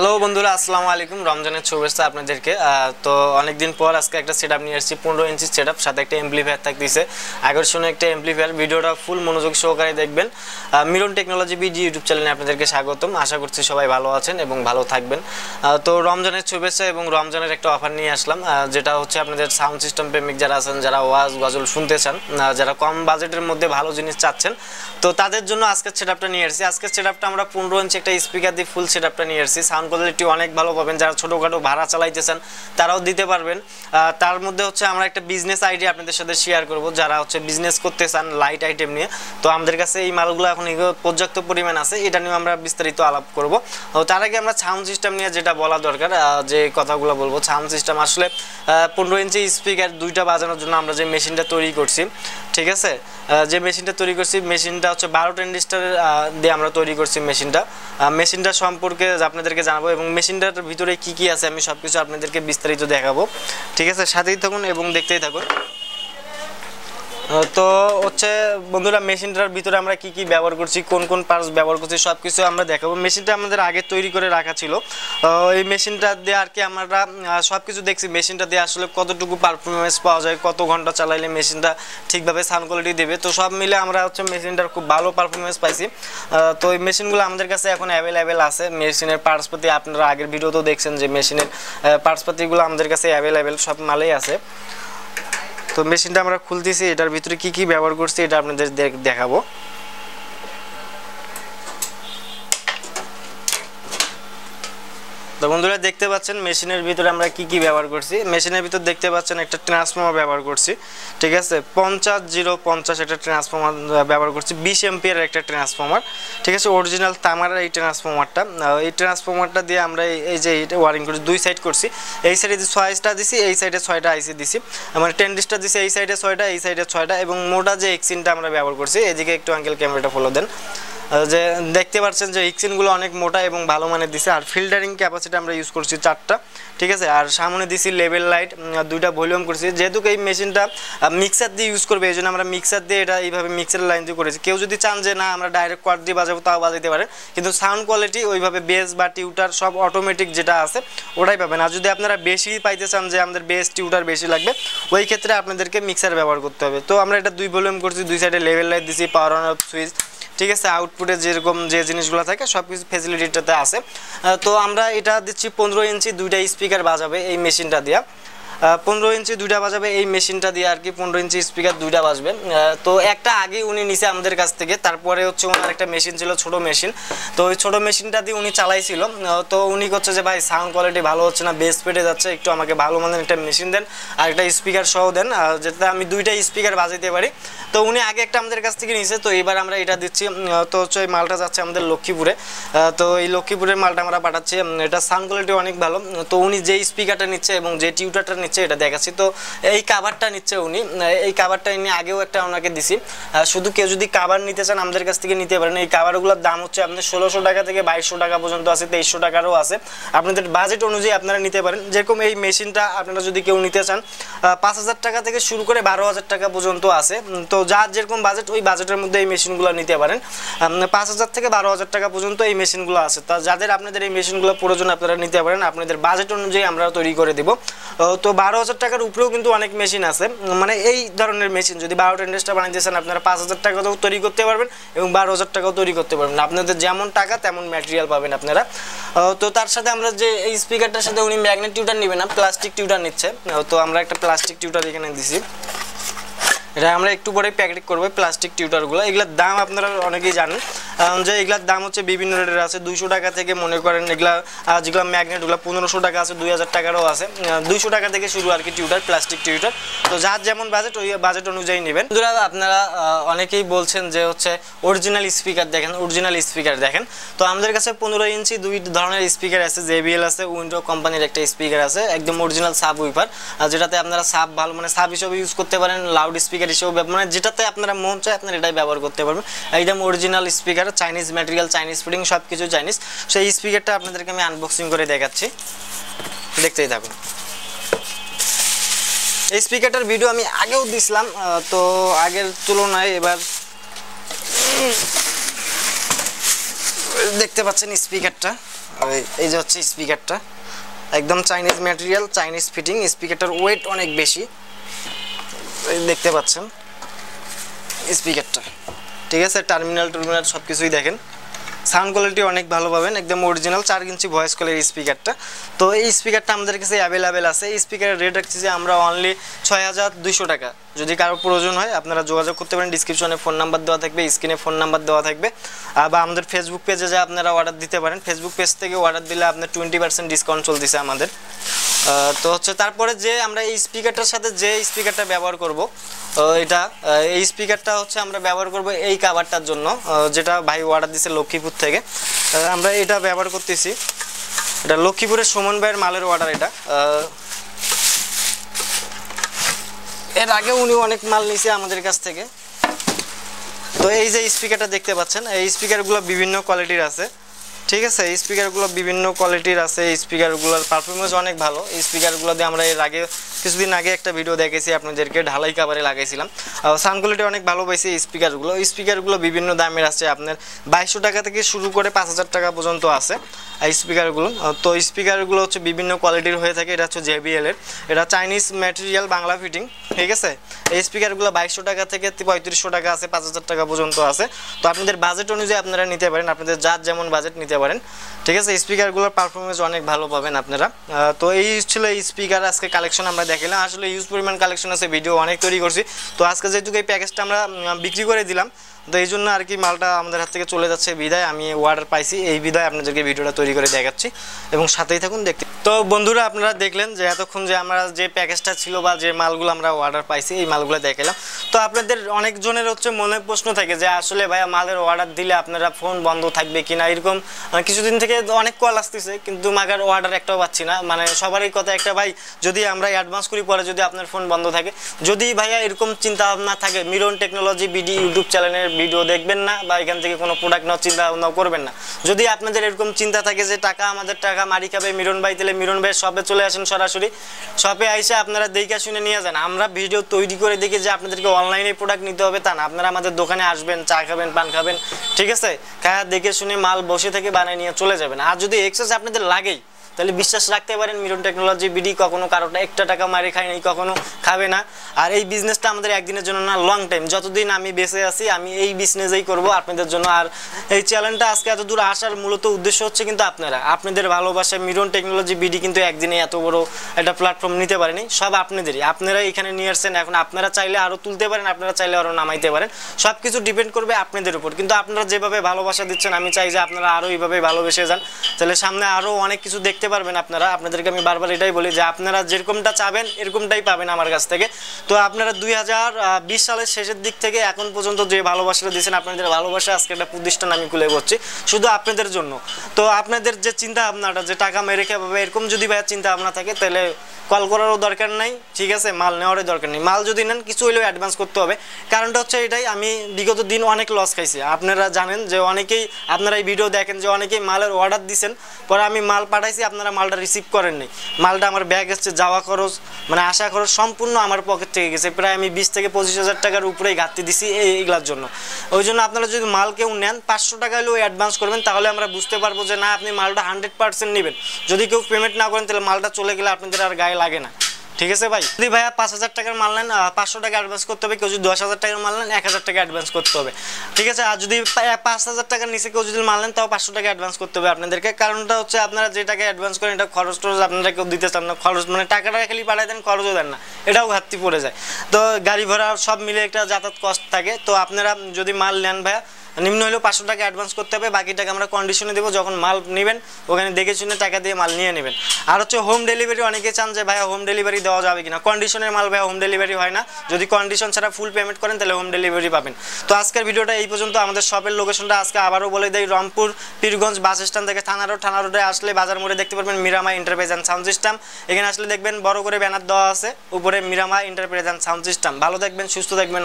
Hello বন্ধুরা, আসসালামু আলাইকুম। রমজানের শুভেচ্ছা আপনাদেরকে। তো অনেকদিন পর আজকে একটা সেটআপ নিয়ে এসেছি, 15 ইঞ্চি সেটআপ, সাথে একটা অ্যাম্পলিফায়ার থাকতেছে, আকর্ষণীয় একটা অ্যাম্পলিফায়ার। ভিডিওটা ফুল মনোযোগ সহকারে দেখবেন। মিরন টেকনোলজি বিডি ইউটিউব চ্যানেলে আপনাদেরকে স্বাগতম। আশা করছি সবাই ভালো আছেন এবং ভালো থাকবেন। তো রমজানের শুভেচ্ছা এবং রমজানের একটা অফার নিয়ে আসলাম, যেটা হচ্ছে আপনাদের সাউন্ড সিস্টেম প্রেমিক যারা আছেন, যারা ওয়াজ গজল শুনতে চান, যারা কম বাজেটের মধ্যে ভালো জিনিস চাচ্ছেন, তো তাদের জন্য আজকের সেটআপটা নিয়ে এসেছি। আজকের সেটআপটা আমরা 15 ইঞ্চি একটা স্পিকার দিয়ে ফুল সেটআপটা নিয়ে এসেছি। সাউন্ড কোয়ালিটি অনেক ভালো পাবেন। যারা ছোটোখাটো ভাড়া চালাইতেছেন তারাও দিতে পারবেন। তার মধ্যে হচ্ছে আমরা একটা বিজনেস আইডিয়া আপনাদের সাথে শেয়ার করব। যারা হচ্ছে বিজনেস করতে চান লাইট আইটেম নিয়ে, তো আমাদের কাছে এই মালগুলো এখন পর্যাপ্ত পরিমাণ আছে, এটা নিয়ে আমরা বিস্তারিত আলাপ করব। তার আগে আমরা সাউন্ড সিস্টেম নিয়ে যেটা বলা দরকার, যে কথাগুলো বলবো। সাউন্ড সিস্টেম আসলে 15 ইঞ্চি স্পিকার দুইটা বাজানোর জন্য আমরা যে মেশিনটা তৈরি করছি, ঠিক আছে, যে মেশিনটা তৈরি করছি, মেশিনটা হচ্ছে 12 ট্রানজিস্টর দিয়ে আমরা তৈরি করছি। মেশিনটা সম্পর্কে আপনাদেরকে জানাবো এবং মেশিনটার ভিতরে কি কি আছে আমি সবকিছু আপনাদেরকে বিস্তারিত দেখাবো। ঠিক আছে, সাথেই থাকুন এবং দেখতেই থাকুন। তো হচ্ছে বন্ধুরা, মেশিনটার ভিতরে আমরা কি কি ব্যবহার করছি, কোন কোন পার্টস ব্যবহার করছি, সব কিছু আমরা দেখাবো। মেশিনটা আমাদের আগে তৈরি করে রাখা ছিল। এই মেশিনটা দিয়ে আর কি আমরা সব কিছু দেখছি। মেশিনটা দিয়ে আসলে কতটুকু পারফরমেন্স পাওয়া যায়, কত ঘন্টা চালাইলে মেশিনটা ঠিকভাবে সাউন্ড কোয়ালিটি দেবে, তো সব মিলে আমরা হচ্ছে মেশিনটার খুব ভালো পারফরমেন্স পাইছি। তো এই মেশিনগুলো আমাদের কাছে এখন অ্যাভেলেবেল আছে। মেশিনের পার্টসপাতি আপনারা আগের ভিডিওতেও দেখছেন যে মেশিনের পার্টসপাতিগুলো আমাদের কাছে অ্যাভেলেবেল, সব মালেই আছে। তো মেশিনটা আমরা খুলতেছি, এটার ভিতরে কি কি ব্যবহার করছি এটা আপনাদের দেখাবো। তো বন্ধুরা দেখতে পাচ্ছেন মেশিনের ভিতরে আমরা কি কি ব্যবহার করছি। মেশিনের ভিতর দেখতে পাচ্ছেন একটা ট্রান্সফর্মার ব্যবহার করছি, ঠিক আছে, 50-050 একটা ট্রান্সফর্মার ব্যবহার করছি, 20 এম্পিয়ারের একটা ট্রান্সফর্মার, ঠিক আছে, অরিজিনাল তামার এই ট্রান্সফর্মারটা। এই ট্রান্সফর্মারটা দিয়ে আমরা এই যে ওয়ারিং করছি, দুই সাইড করছি। এই সাইডে 6টা দিছি, এই সাইডে 6টা আইসি দিছি, মানে 10 ডিসটা দিছি, এই সাইডে 6টা, এই সাইডে 6টা, এবং মোটা যে এক্সিনটা আমরা ব্যবহার করছি। এদিকে একটু আঙ্কেল ক্যামেরাটা ফলো দেন, যে দেখতে পাচ্ছেন যে এক্সিনগুলো অনেক মোটা এবং ভালো মানের দিছে। আর ফিল্টারিং ক্যাপাসিটি আমরা ইউজ করছি 4টা, ঠিক আছে। আর সামনে দিছি লেভেল লাইট, 2টা ভলিউম করছি। যেহেতু এই মেশিনটা মিক্সার দিয়ে ইউজ করবে, এই জন্য আমরা মিক্সার দিয়ে এটা এইভাবে মিক্সারের লাইন দিয়ে করেছি। কেউ যদি চান যে না আমরা ডাইরেক্ট কোয়ার্ড দিয়ে বাজাবো, তাও বাজাতে পারে, কিন্তু সাউন্ড কোয়ালিটি ওইভাবে বেস বা টিউটার সব অটোমেটিক যেটা আছে ওটাই পাবেন। আর যদি আপনারা বেশি পাইতে চান যে আমাদের বেস টিউটার বেশি লাগবে, ওই ক্ষেত্রে আপনাদেরকে মিক্সার ব্যবহার করতে হবে। তো আমরা এটা 2 ভলিউম করছি, 2 সাইডে লেভেল লাইট দিছি, পাওয়ার অন অফ সুইচ, ঠিক আছে। আউটপুটে যেরকম যে জিনিসগুলো থাকে সব কিছু ফেসিলিটিটাতে আছে। তো আমরা এটা দিচ্ছি 15 ইঞ্চি 2টা স্পিকার বাজাবে এই মেশিনটা দিয়া। 15 ইঞ্চি 2টা বাজাবে এই মেশিনটা দিয়ে আর কি, 15 ইঞ্চি স্পিকার 2টা বাজবে। তো একটা আগে উনি নিছে আমাদের কাছ থেকে, তারপরে হচ্ছে ওনার একটা মেশিন ছিল, ছোট মেশিন। তো ওই ছোট মেশিনটা দিয়ে উনি চালাইছিল। তো উনি করছে যে ভাই সাউন্ড কোয়ালিটি ভালো হচ্ছে না, বেস পেটে যাচ্ছে, একটু আমাকে ভালো মানের একটা মেশিন দেন আর একটা স্পিকার সহ দেন, যাতে আমি 2টা স্পিকার বাজাইতে পারি। তো উনি আগে একটা আমাদের কাছ থেকে নিছে, তো এবার আমরা এটা দিচ্ছি। তো হচ্ছে এই মালটা যাচ্ছে আমাদের লক্ষ্মীপুরে। তো এই লক্ষ্মীপুরের মালটা আমরা পাঠাচ্ছি। এটা সাউন্ড কোয়ালিটি অনেক ভালো। তো উনি যে স্পিকারটা নিচ্ছে এবং যে টিউটারটা নিচ্ছে এটা দেখাচ্ছি। তো এই কাভারটা নিচ্ছে উনি, এই কাভারটা এনে আগেও একটা ওনাকে দিছি। শুধু কেউ যদি কাভার নিতে চান আমাদের কাছ থেকে নিতে পারেন। এই কাভারগুলোর দাম হচ্ছে আপনার 1600 টাকা থেকে 2200 টাকা পর্যন্ত আছে, 2300 টাকারও আছে। আপনাদের বাজেট অনুযায়ী আপনারা নিতে পারেন। যেরকম এই মেশিনটা আপনারা যদি কেউ নিতে চান 5000 টাকা থেকে শুরু করে 12000 টাকা পর্যন্ত আছে। তো যার যেরকম বাজেট ওই বাজেটের মধ্যে এই মেশিনগুলো নিতে পারেন। 5000 থেকে 12000 টাকা পর্যন্ত এই মেশিনগুলো আছে। তা যাদের আপনাদের এই মেশিনগুলো প্রয়োজন আপনারা নিতে পারেন, আপনাদের বাজেট অনুযায়ী আমরা তৈরি করে দেব। তো 12000 টাকার উপরেও কিন্তু অনেক মেশিন আছে, মানে এই ধরনের মেশিন যদি 12 টেন্ডেস্টার বানাইতে চান আপনারা 5000 টাকাতেও তৈরি করতে পারবেন এবং 12000 টাকাও তৈরি করতে পারবেন। আপনাদের যেমন টাকা তেমন ম্যাটেরিয়াল পাবেন আপনারা। তো তার সাথে আমরা যে এই স্পিকারটার সাথে উনি ম্যাগনেট টিউটার নেবে না, প্লাস্টিক টিউটার নিচ্ছে। তো আমরা একটা প্লাস্টিক টিউটার এখানে দিছি। এটা আমরা একটু পরে প্যাকেট করবো প্লাস্টিক টিউটারগুলো। এগুলোর দাম আপনারা অনেকেই জানেন যে এগুলোর দাম হচ্ছে বিভিন্ন রেটের আছে। 200 টাকা থেকে মনে করেন এগুলা, যেগুলো ম্যাগনেটগুলো 1500 টাকা আছে, 2000 টাকারও আছে, 200 টাকা থেকে শুরু আর কি টিউটার, প্লাস্টিক টিউটার। তো যার যেমন বাজেট ওই বাজেট অনুযায়ী নেবেন। বন্ধুরা আপনারা অনেকেই বলছেন যে হচ্ছে অরিজিনাল স্পিকার দেখেন, অরিজিনাল স্পিকার দেখেন। তো আমাদের কাছে 15 ইঞ্চি 2 ধরনের স্পিকার আছে, JBL আছে, উইন্ডো কোম্পানির একটা স্পিকার আছে, একদম অরিজিনাল সাবউইফার, যেটাতে আপনারা সাব ভালো মানে সাব হিসেবে ইউজ করতে পারেন, লাউড স্পিকার হিসেবে, মানে যেটাতে আপনারা মন চায় আপনারা এটাই ব্যবহার করতে পারবেন। একদম original speaker, Chinese material, Chinese fitting, সব কিছু চাইনিজ। সেই স্পিকারটা আপনাদেরকে আমি আনবক্সিং করে দেখাচ্ছি, দেখতেই থাকুন। এই স্পিকারটার ভিডিও আমি আগেও দিছিলাম, তো আগের তুলনায় এবার দেখতে পাচ্ছেন স্পিকারটা এই যে হচ্ছে স্পিকারটা, একদম চাইনিজ ম্যাটেরিয়াল, চাইনিজ ফিটিং। স্পিকারটার ওয়েট অনেক বেশি, দেখতে পাচ্ছেন স্পিকারটা, ঠিক আছে। টার্মিনাল সব কিছুই দেখেন, সাউন্ড কোয়ালিটি অনেক ভালো পাবেন, একদম অরিজিনাল 4 ইঞ্চি ভয়েস কলের স্পিকারটা। তো এই স্পিকারটা আমাদের কাছে অ্যাভেলেবেল আছে। এই স্পিকারের রেট রাখছি যে আমরা অনলি 6200 টাকা। যদি কারো প্রয়োজন হয় আপনারা যোগাযোগ করতে পারেন, ডিসক্রিপশনে ফোন নাম্বার দেওয়া থাকবে, স্ক্রিনে ফোন নাম্বার দেওয়া থাকবে। বা আমাদের ফেসবুক পেজে যে আপনারা অর্ডার দিতে পারেন, ফেসবুক পেজ থেকে অর্ডার দিলে আপনার 20% ডিসকাউন্ট চলতেছে আমাদের। তো হচ্ছে তারপরে যে আমরা এই স্পিকারটার সাথে যে স্পিকারটা ব্যবহার করব, এই স্পিকারটা হচ্ছে আমরা ব্যবহার করব এই কাভারটার জন্য, যেটা ভাই অর্ডার দিছে লক্ষ্মীপুর থেকে। আমরা এটা ব্যবহার করতেছি, এটা লক্ষ্মীপুরের সুমন ভাইয়ের মালের অর্ডার। এটা এর আগে উনি অনেক মাল নিছে আমাদের কাছ থেকে। তো এই যে স্পিকারটা দেখতে পাচ্ছেন, এই স্পিকারগুলো বিভিন্ন কোয়ালিটির আছে, ঠিক আছে। এই স্পিকারগুলো বিভিন্ন কোয়ালিটির আছে, এই স্পিকারগুলোর পারফরমেন্স অনেক ভালো। এই স্পিকারগুলো দিয়ে আমরা এর আগে কিছুদিন আগে একটা ভিডিও দেখেছি আপনাদেরকে, ঢালাই কাভারে লাগাইছিলাম। সাউন্ড কোয়ালিটি অনেক ভালো পাইছি এই স্পিকারগুলো বিভিন্ন দামের আছে, আপনার 2200 টাকা থেকে শুরু করে 5000 টাকা পর্যন্ত আছে এই স্পিকারগুলো। তো স্পিকারগুলো হচ্ছে বিভিন্ন কোয়ালিটির হয়ে থাকে। এটা হচ্ছে JBL এর, এটা চাইনিজ ম্যাটেরিয়াল, বাংলা ফিটিং, ঠিক আছে। এই স্পিকারগুলো 2200 টাকা থেকে 3500 টাকা আছে, 5000 টাকা পর্যন্ত আছে। তো আপনাদের বাজেট অনুযায়ী আপনারা নিতে পারেন, আপনাদের যার যেমন বাজেট নিতে পারেন, ঠিক আছে। স্পিকারগুলোর পারফরমেন্স অনেক ভালো পাবেন আপনারা। তো এই ছিল এই স্পিকার আজকে কালেকশন আমরা দেখালাম। আসলে ইউজ পরিমাণ কালেকশন আছে, ভিডিও অনেক তৈরি করছি। তো আজকে যেহেতু এই প্যাকেজটা আমরা বিক্রি করে দিলাম, তো এই জন্য আর কি মালটা আমাদের হাত থেকে চলে যাচ্ছে বিদায়, আমি অর্ডার পাইছি এই বিদায় আপনাদেরকে ভিডিওটা তৈরি করে দেখাচ্ছি, এবং সাথেই থাকুন দেখতে। তো বন্ধুরা আপনারা দেখলেন যে এতক্ষণ যে আমরা যে প্যাকেজটা ছিল বা যে মালগুলো আমরা অর্ডার পাইছি এই মালগুলো দেখালাম। তো আপনাদের অনেকজনের হচ্ছে মনে প্রশ্ন থাকে যে আসলে ভাইয়া মালের অর্ডার দিলে আপনারা ফোন বন্ধ থাকবে কিনা, এরকম কিছুদিন থেকে অনেক কল আসতেছে, কিন্তু মাগার অর্ডার একটাও পাচ্ছি না। মানে সবারই কথা একটা, ভাই যদি আমরা অ্যাডভান্স করি পরে যদি আপনার ফোন বন্ধ থাকে, যদি ভাইয়া এরকম চিন্তা ভাবনা থাকে মিরন টেকনোলজি বিডি ইউটিউব চ্যানেলের ভিডিও দেখবেন না বা এখান থেকে কোনো প্রোডাক্ট নেওয়ার চিন্তা ভাবনা করবেন না। যদি আপনাদের এরকম চিন্তা থাকে যে আমাদের টাকা মারি খাবে মিরন ভাই, তাহলে মিরন ভাই শপে চলে আসেন, সরাসরি শপে আইসে আপনারা দেখে শুনে নিয়ে যান। আমরা ভিডিও তৈরি করে দেখি যে আপনাদেরকে অনলাইনে প্রোডাক্ট নিতে হবে তা না, আপনারা আমাদের দোকানে আসবেন, চা খাবেন, পান খাবেন, ঠিক আছে, খায়া দেখে শুনে মাল বসে থেকে বানিয়ে নিয়ে চলে যাবেন। আর যদি এক্সেস আপনাদের লাগেই তাহলে বিশ্বাস রাখতে পারেন মিরন টেকনোলজি বিডি কখনো কারোটা একটা টাকা মারি খায় নাই, কখনো খাবে না। আর এই বিজনেসটা আমাদের একদিনের জন্য না, লং টাইম, যতদিন আমি বেঁচে আছি আমি এই বিজনেসই করব আপনাদের জন্য। আর এই চ্যানেলটা আজকে এত দূর আসার মূলত উদ্দেশ্য হচ্ছে কিন্তু আপনাদের ভালোবাসায় মিরন টেকনোলজি বিডি কিন্তু একদিনে এত বড় একটা প্ল্যাটফর্ম নিতে পারেনি, সব আপনাদেরই, আপনারা এখানে নিয়ে আসছেন। এখন আপনারা চাইলে আরও তুলতে পারেন, আপনারা চাইলে আরও নামাইতে পারেন, সব কিছু ডিপেন্ড করবে আপনাদের উপর। কিন্তু আপনারা যেভাবে ভালোবাসা দিচ্ছেন আমি চাই যে আপনারা আরও এইভাবে ভালোবেসে যান, তাহলে সামনে আরও অনেক কিছু দেখতে পারবেন আপনারা। আপনাদেরকে আমি বারবার এটাই বলি যে আপনারা যেরকমটা চাবেন এরকমটাই পাবেন আমার কাছ থেকে। তো আপনারা 2020 সালের শেষের দিক থেকে এখন পর্যন্ত যে ভালোবাসাটা দিয়েছেন, আপনাদের ভালোবাসা আজকে একটা প্রতিষ্ঠান আমি খুলে বসছি শুধু আপনাদের জন্য। তো আপনাদের যে চিন্তা ভাবনাটা যে টাকা মেরে খাবে এরকম যদি ভাইয়া চিন্তা ভাবনা থাকে তাহলে কল করারও দরকার নাই, ঠিক আছে, মাল নেওয়ারও দরকার নেই। মাল যদি নেন কিছু হলেও অ্যাডভান্স করতে হবে। কারণটা হচ্ছে এটাই, আমি বিগত দিন অনেক লস খাইছি। আপনারা জানেন যে অনেকেই, আপনারা এই ভিডিও দেখেন যে অনেকেই মালের অর্ডার দিচ্ছেন, পরে আমি মাল পাঠাইছি, আপনারা মালটা রিসিভ করেন নাই, মালটা আমার ব্যাগ এসছে, যাওয়া খরচ মানে আসা খরচ সম্পূর্ণ আমার পকেট থেকে গেছে। প্রায় আমি 20 থেকে 25 হাজার টাকার উপরেই ঘাটতি দিছি এইগুলোর জন্য। ওই জন্য আপনারা যদি মাল কেউ নেন 500 টাকা হলেও অ্যাডভান্স করবেন, তাহলে আমরা বুঝতে পারবো যে না আপনি মালটা 100% নেবেন। যদি কেউ পেমেন্ট না করেন তাহলে মালটা চলে গেলে আপনাদের আর গায়ে লাগে না, ঠিক আছে ভাই। যদি ভাইয়া 5000 টাকার মাল নেন 500 টাকা অ্যাডভান্স করতে হবে, কেউ যদি 10,000 টাকার মাল নেন 1000 টাকা অ্যাডভান্স করতে হবে, ঠিক আছে। আর যদি 5000 টাকার নিচে কেউ যদি মাল নেন তাও 500 টাকা অ্যাডভান্স করতে হবে আপনাদেরকে। কারণটা হচ্ছে আপনারা যে টাকা অ্যাডভান্স করেন এটা খরচ টরচ আপনারা কেউ দিতে চান না, খরচ মানে টাকাটা খালি পাঠাই দেন, খরচও দেন না, এটাও ঘাটতি পড়ে যায়। তো গাড়ি ভাড়া সব মিলে একটা যাতায়াত কস্ট থাকে। তো আপনারা যদি মাল নেন ভাইয়া নিম্ন হলেও 500 টাকা অ্যাডভান্স করতে হবে, বাকি টাকা আমরা কন্ডিশনে দেবো, যখন মাল নেবেন ওখানে দেখে শুনে টাকা দিয়ে মাল নিয়ে নেবেন। আর হচ্ছে হোম ডেলিভারি, অনেকে চান যে ভাইয়া হোম ডেলিভারি দেওয়া যাবে কিনা, কন্ডিশনের মাল ভাইয়া হোম ডেলিভারি হয় না, যদি কন্ডিশন ছাড়া ফুল পেমেন্ট করেন তাহলে হোম ডেলিভারি পাবেন। তো আজকের ভিডিওটা এই পর্যন্ত। আমাদের শপের লোকেশনটা আজকে আবারও বলে দেয়, রংপুর পীরগঞ্জ বাস স্ট্যান্ড থেকে থানা রোডে আসলে বাজার মোড়ে দেখতে পারবেন মিরামা এন্টারপ্রাইজ অ্যান্ড সাউন্ড সিস্টেম। এখানে আসলে দেখবেন বড় করে ব্যানার দেওয়া আছে উপরে মিরামা এন্টারপ্রাইজ অ্যান্ড সাউন্ড সিস্টেম। ভালো থাকবেন, সুস্থ থাকবেন।